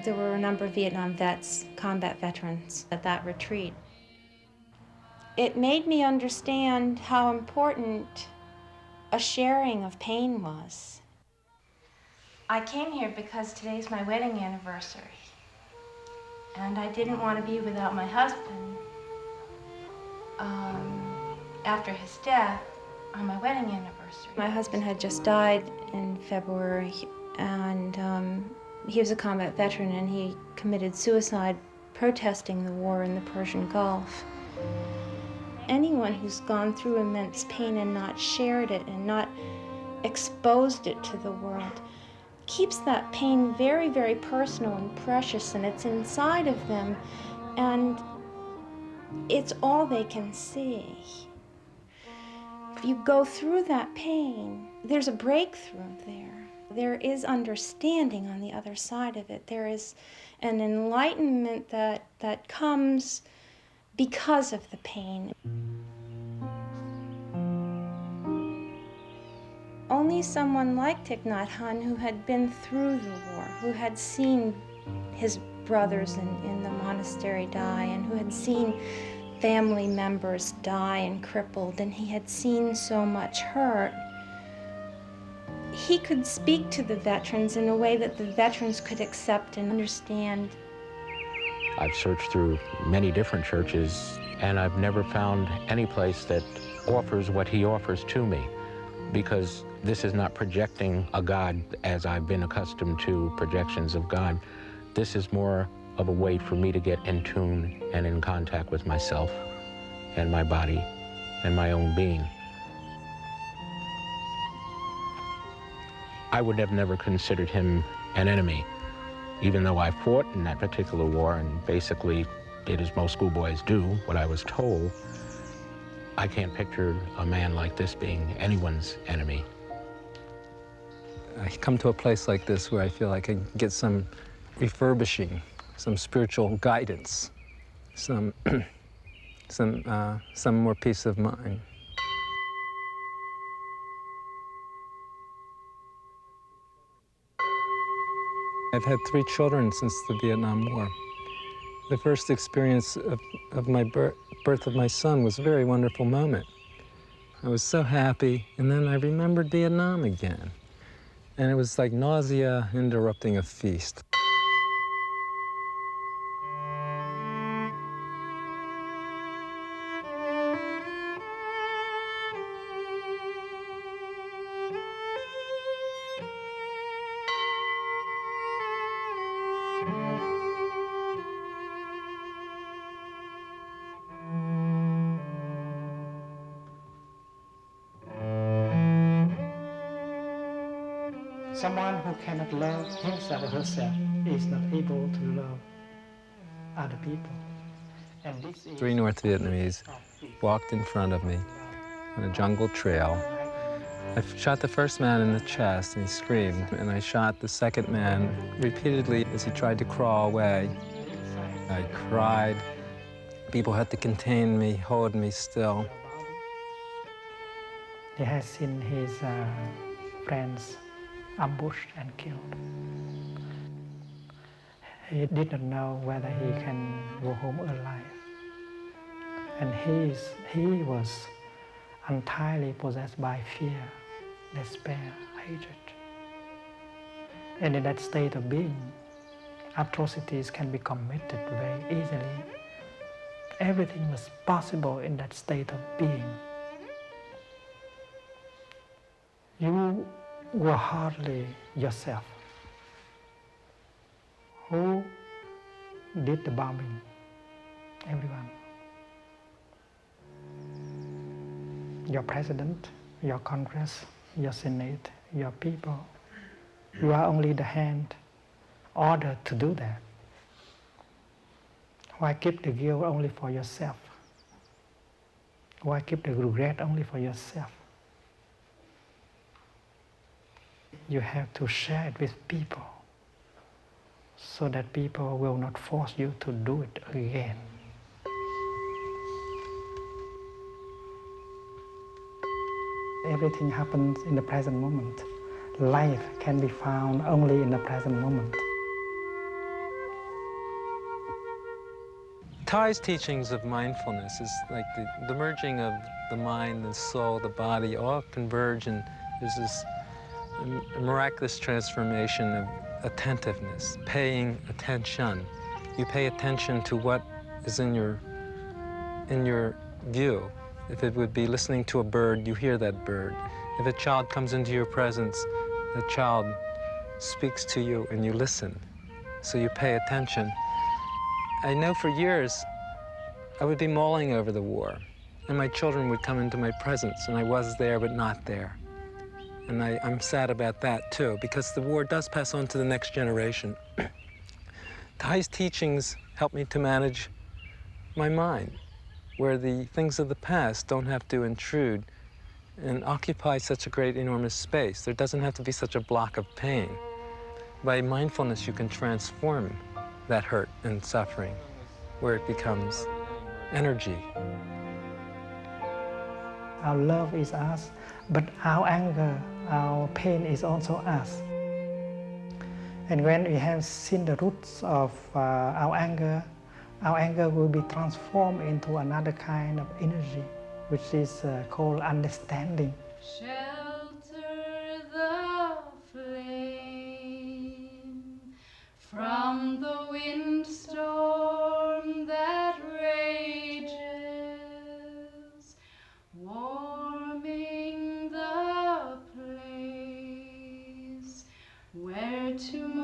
There were a number of Vietnam vets, combat veterans, at that retreat. It made me understand how important a sharing of pain was. I came here because today's my wedding anniversary, and I didn't want to be without my husband after his death on my wedding anniversary. My husband had just died in February, and he was a combat veteran, and he committed suicide protesting the war in the Persian Gulf. Anyone who's gone through immense pain and not shared it and not exposed it to the world keeps that pain very, very personal and precious, and it's inside of them, and it's all they can see. If you go through that pain, there's a breakthrough there. There is understanding on the other side of it. There is an enlightenment that comes because of the pain. Only someone like Thich N'hat Hahn, who had been through the war, who had seen his brothers in the monastery die, and who had seen family members die and crippled, and he had seen so much hurt, he could speak to the veterans in a way that the veterans could accept and understand. I've searched through many different churches, and I've never found any place that offers what he offers to me, because this is not projecting a God as I've been accustomed to projections of God. This is more of a way for me to get in tune and in contact with myself and my body and my own being. I would have never considered him an enemy, even though I fought in that particular war and basically did as most schoolboys do, what I was told. I can't picture a man like this being anyone's enemy. I come to a place like this where I feel I can get some refurbishing, some spiritual guidance, some more peace of mind. I've had 3 children since the Vietnam War. The first experience of my birth of my son was a very wonderful moment. I was so happy, and then I remembered Vietnam again. And it was like nausea interrupting a feast. Someone who cannot love himself or herself is not able to love other people. And this is 3 North Vietnamese walked in front of me on a jungle trail. I shot the first man in the chest, and he screamed, and I shot the second man repeatedly as he tried to crawl away. I cried. People had to contain me, hold me still. He has seen his friends ambushed and killed. He did not know whether he can go home alive. And he was entirely possessed by fear, despair, hatred. And in that state of being, atrocities can be committed very easily. Everything was possible in that state of being. You were hardly yourself. Who did the bombing? Everyone. Your president, your Congress, your Senate, your people. You are only the hand ordered to do that. Why keep the guilt only for yourself? Why keep the regret only for yourself? You have to share it with people so that people will not force you to do it again. Everything happens in the present moment. Life can be found only in the present moment. Thay's teachings of mindfulness is like the merging of the mind, the soul, the body, all converge, and there's this miraculous transformation of attentiveness, paying attention. You pay attention to what is in your view. If it would be listening to a bird, you hear that bird. If a child comes into your presence, the child speaks to you and you listen. So you pay attention. I know for years I would be mulling over the war, and my children would come into my presence, and I was there but not there. And I'm sad about that too, because the war does pass on to the next generation. Thay's teachings help me to manage my mind, where the things of the past don't have to intrude and occupy such a great, enormous space. There doesn't have to be such a block of pain. By mindfulness, you can transform that hurt and suffering, where it becomes energy. Our love is us, but our anger, our pain is also us. And when we have seen the roots of our anger will be transformed into another kind of energy, which is called understanding. Shelter the flame from the windstorm that rages, warming the place where tomorrow